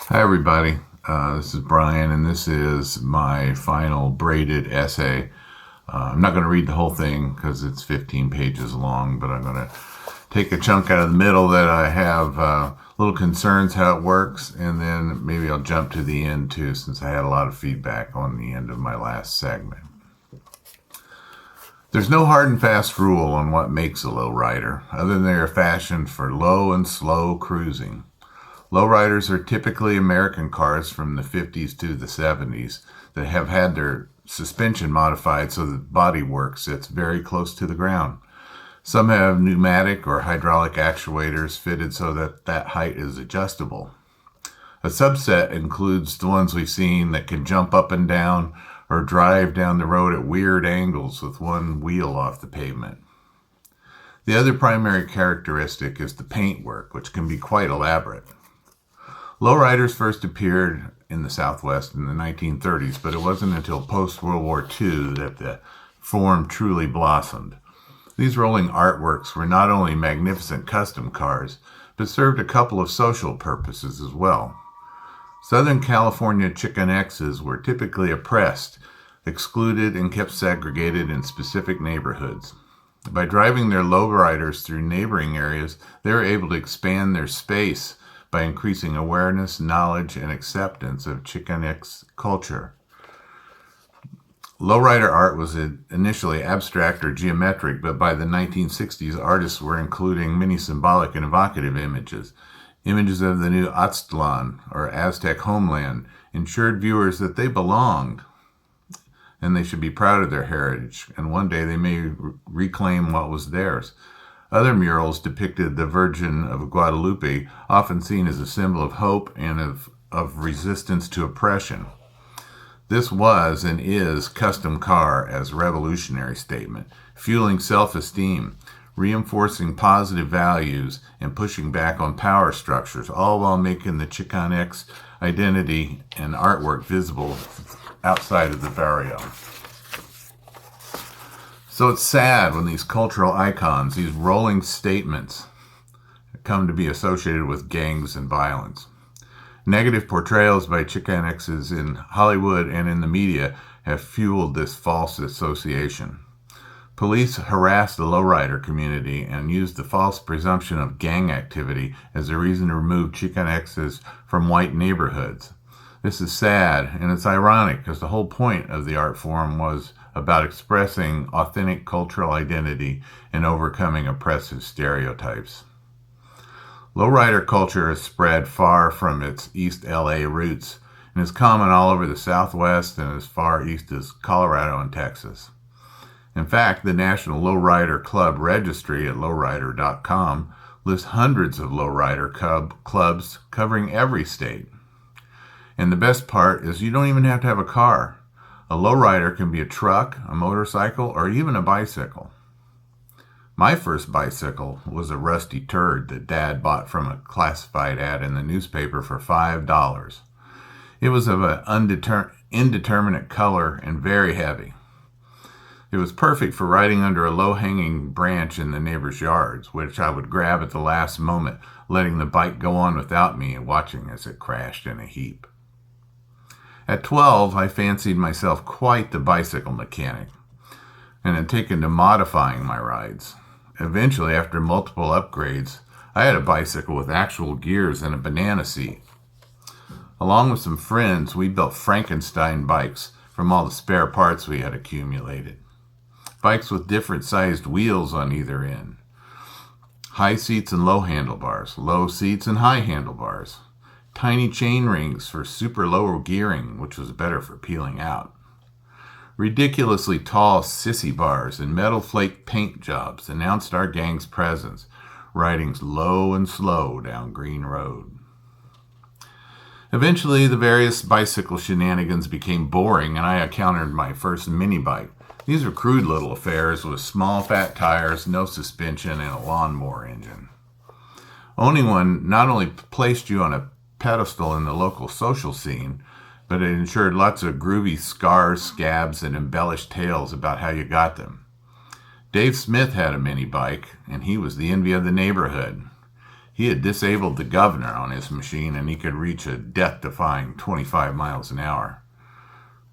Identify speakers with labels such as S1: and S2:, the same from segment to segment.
S1: Hi, everybody. This is Brian, and this is my final braided essay. I'm not going to read the whole thing because it's 15 pages long, but I'm going to take a chunk out of the middle that I have little concerns how it works, and then maybe I'll jump to the end too, since I had a lot of feedback on the end of my last segment. There's no hard and fast rule on what makes a lowrider, other than they are fashioned for low and slow cruising. Lowriders are typically American cars from the 50s to the 70s that have had their suspension modified so that the bodywork sits very close to the ground. Some have pneumatic or hydraulic actuators fitted so that that height is adjustable. A subset includes the ones we've seen that can jump up and down or drive down the road at weird angles with one wheel off the pavement. The other primary characteristic is the paintwork, which can be quite elaborate. Lowriders first appeared in the Southwest in the 1930s, but it wasn't until post-World War II that the form truly blossomed. These rolling artworks were not only magnificent custom cars, but served a couple of social purposes as well. Southern California Chicanxes were typically oppressed, excluded, and kept segregated in specific neighborhoods. By driving their lowriders through neighboring areas, they were able to expand their space by increasing awareness, knowledge, and acceptance of Chicanx culture. Lowrider art was initially abstract or geometric, but by the 1960s, artists were including many symbolic and evocative images. Images of the new Aztlan, or Aztec homeland, ensured viewers that they belonged, and they should be proud of their heritage, and one day they may reclaim what was theirs. Other murals depicted the Virgin of Guadalupe, often seen as a symbol of hope and of resistance to oppression. This was and is custom car as a revolutionary statement, fueling self-esteem, reinforcing positive values, and pushing back on power structures, all while making the Chicanx identity and artwork visible outside of the barrio. So it's sad when these cultural icons, these rolling statements, come to be associated with gangs and violence. Negative portrayals by Chicanxes in Hollywood and in the media have fueled this false association. Police harassed the lowrider community and used the false presumption of gang activity as a reason to remove Chicanxes from white neighborhoods. This is sad, and it's ironic because the whole point of the art form was about expressing authentic cultural identity and overcoming oppressive stereotypes. Lowrider culture has spread far from its East LA roots and is common all over the Southwest and as far east as Colorado and Texas. In fact, the National Lowrider Club Registry at lowrider.com lists hundreds of lowrider clubs covering every state. And the best part is you don't even have to have a car. A lowrider can be a truck, a motorcycle, or even a bicycle. My first bicycle was a rusty turd that Dad bought from a classified ad in the newspaper for $5. It was of an indeterminate color and very heavy. It was perfect for riding under a low-hanging branch in the neighbor's yards, which I would grab at the last moment, letting the bike go on without me and watching as it crashed in a heap. At 12, I fancied myself quite the bicycle mechanic and had taken to modifying my rides. Eventually, after multiple upgrades, I had a bicycle with actual gears and a banana seat. Along with some friends, we built Frankenstein bikes from all the spare parts we had accumulated. Bikes with different sized wheels on either end. High seats and low handlebars, low seats and high handlebars. Tiny chain rings for super low gearing, which was better for peeling out. Ridiculously tall sissy bars and metal flake paint jobs announced our gang's presence, riding low and slow down Green Road. Eventually, the various bicycle shenanigans became boring, and I encountered my first mini bike. These were crude little affairs with small fat tires, no suspension, and a lawnmower engine. Owning one not only placed you on a pedestal in the local social scene, but it ensured lots of groovy scars, scabs, and embellished tales about how you got them. Dave Smith had a mini bike, and he was the envy of the neighborhood. He had disabled the governor on his machine, and he could reach a death-defying 25 miles an hour.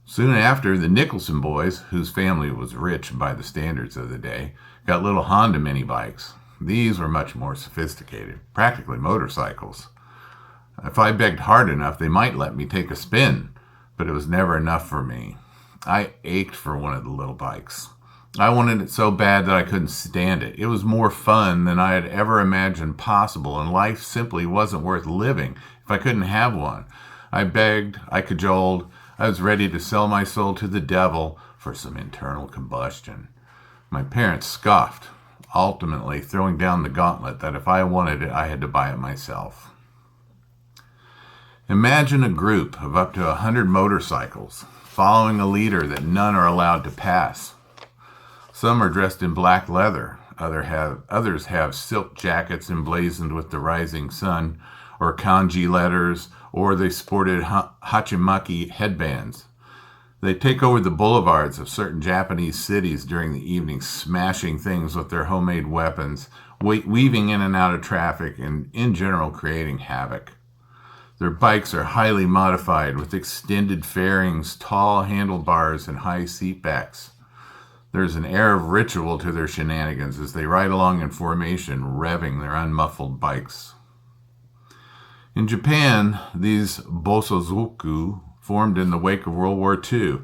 S1: Soon after, the Nicholson boys, whose family was rich by the standards of the day, got little Honda mini bikes. These were much more sophisticated, practically motorcycles. If I begged hard enough, they might let me take a spin, but it was never enough for me. I ached for one of the little bikes. I wanted it so bad that I couldn't stand it. It was more fun than I had ever imagined possible, and life simply wasn't worth living if I couldn't have one. I begged, I cajoled, I was ready to sell my soul to the devil for some internal combustion. My parents scoffed, ultimately throwing down the gauntlet that if I wanted it, I had to buy it myself. Imagine a group of up to 100 motorcycles following a leader that none are allowed to pass. Some are dressed in black leather, others have silk jackets emblazoned with the rising sun, or kanji letters, or they sported hachimaki headbands. They take over the boulevards of certain Japanese cities during the evening, smashing things with their homemade weapons, weaving in and out of traffic, and in general creating havoc. Their bikes are highly modified with extended fairings, tall handlebars, and high seat backs. There's an air of ritual to their shenanigans as they ride along in formation, revving their unmuffled bikes. In Japan, these bosozoku formed in the wake of World War II,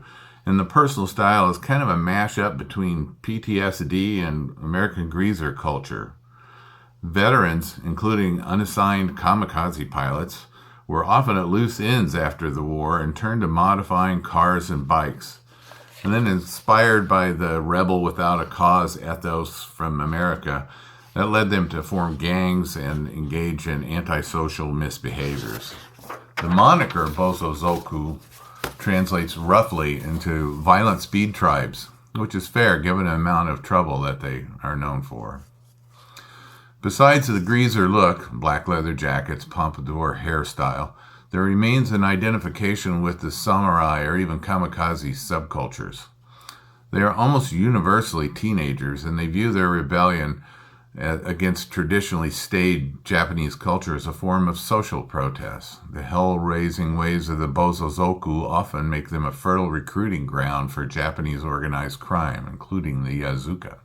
S1: and the personal style is kind of a mash-up between PTSD and American greaser culture. Veterans, including unassigned kamikaze pilots, were often at loose ends after the war and turned to modifying cars and bikes. And then, inspired by the rebel without a cause ethos from America, that led them to form gangs and engage in antisocial misbehaviors. The moniker Bosozoku translates roughly into violent speed tribes, which is fair given the amount of trouble that they are known for. Besides the greaser look, black leather jackets, pompadour hairstyle, there remains an identification with the samurai or even kamikaze subcultures. They are almost universally teenagers, and they view their rebellion against traditionally staid Japanese culture as a form of social protest. The hell-raising ways of the Bosozoku often make them a fertile recruiting ground for Japanese organized crime, including the Yakuza.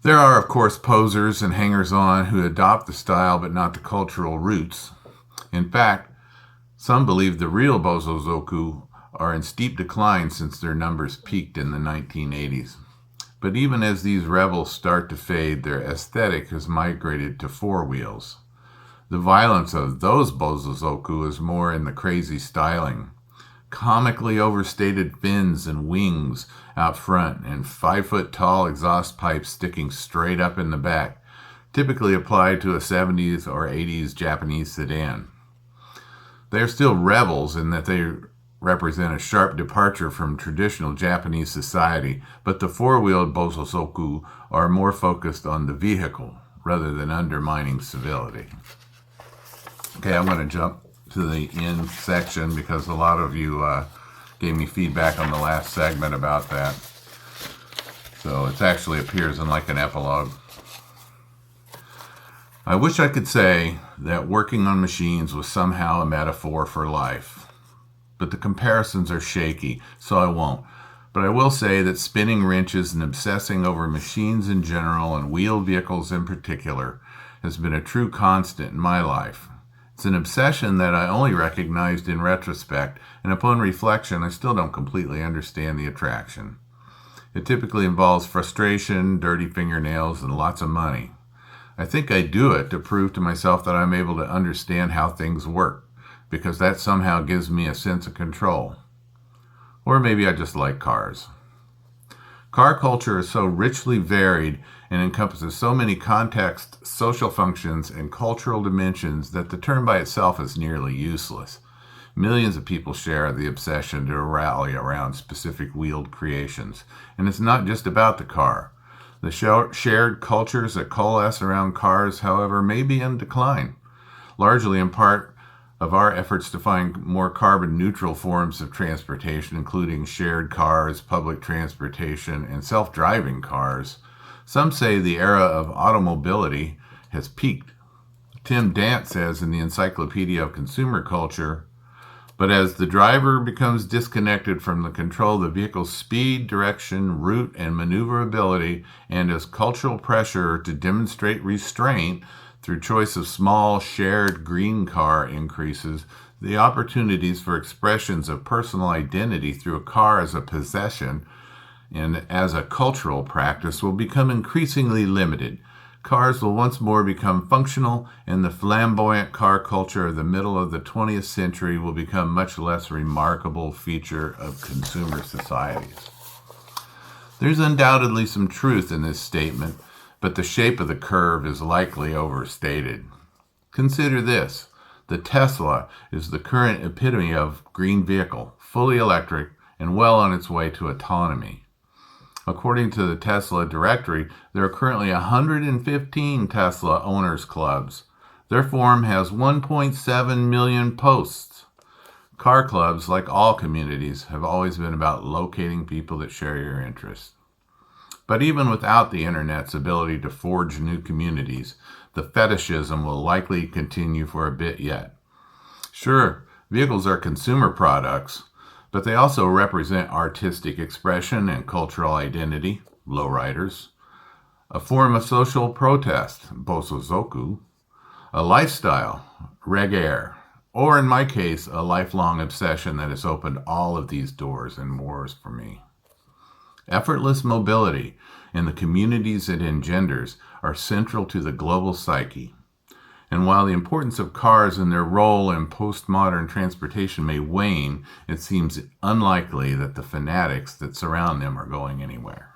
S1: There are, of course, posers and hangers-on who adopt the style but not the cultural roots. In fact, some believe the real Bosozoku are in steep decline since their numbers peaked in the 1980s. But even as these rebels start to fade, their aesthetic has migrated to four wheels. The violence of those Bosozoku is more in the crazy styling. Comically overstated fins and wings out front and 5-foot-tall exhaust pipes sticking straight up in the back, typically applied to a 70s or 80s Japanese sedan. They are still rebels in that they represent a sharp departure from traditional Japanese society, but the four-wheeled Bosozoku are more focused on the vehicle rather than undermining civility. Okay, I'm going to jump to the end section because a lot of you gave me feedback on the last segment about that. So it actually appears in like an epilogue. I wish I could say that working on machines was somehow a metaphor for life, but the comparisons are shaky, so I won't. But I will say that spinning wrenches and obsessing over machines in general and wheeled vehicles in particular has been a true constant in my life. It's an obsession that I only recognized in retrospect, and upon reflection, I still don't completely understand the attraction. It typically involves frustration, dirty fingernails, and lots of money. I think I do it to prove to myself that I'm able to understand how things work, because that somehow gives me a sense of control. Or maybe I just like cars. Car culture is so richly varied and encompasses so many contexts, social functions, and cultural dimensions that the term by itself is nearly useless. Millions of people share the obsession to rally around specific wheeled creations. And it's not just about the car. The shared cultures that coalesce around cars, however, may be in decline, largely in part of our efforts to find more carbon-neutral forms of transportation, including shared cars, public transportation, and self-driving cars. Some say the era of automobility has peaked Tim Dant says in the Encyclopedia of Consumer Culture, but as the driver becomes disconnected from the control of the vehicle's speed, direction, route, and maneuverability, and as cultural pressure to demonstrate restraint through choice of small, shared green car increases, the opportunities for expressions of personal identity through a car as a possession and as a cultural practice will become increasingly limited. Cars will once more become functional, and the flamboyant car culture of the middle of the 20th century will become much less remarkable feature of consumer societies. There's undoubtedly some truth in this statement, but the shape of the curve is likely overstated. Consider this. The Tesla is the current epitome of green vehicle, fully electric, and well on its way to autonomy. According to the Tesla directory, there are currently 115 Tesla owners clubs. Their forum has 1.7 million posts. Car clubs, like all communities, have always been about locating people that share your interests. But even without the internet's ability to forge new communities, the fetishism will likely continue for a bit yet. Sure, vehicles are consumer products, but they also represent artistic expression and cultural identity, lowriders, a form of social protest, bosozoku, a lifestyle, regair, or in my case, a lifelong obsession that has opened all of these doors and more for me. Effortless mobility and the communities it engenders are central to the global psyche. And while the importance of cars and their role in postmodern transportation may wane, it seems unlikely that the fanatics that surround them are going anywhere.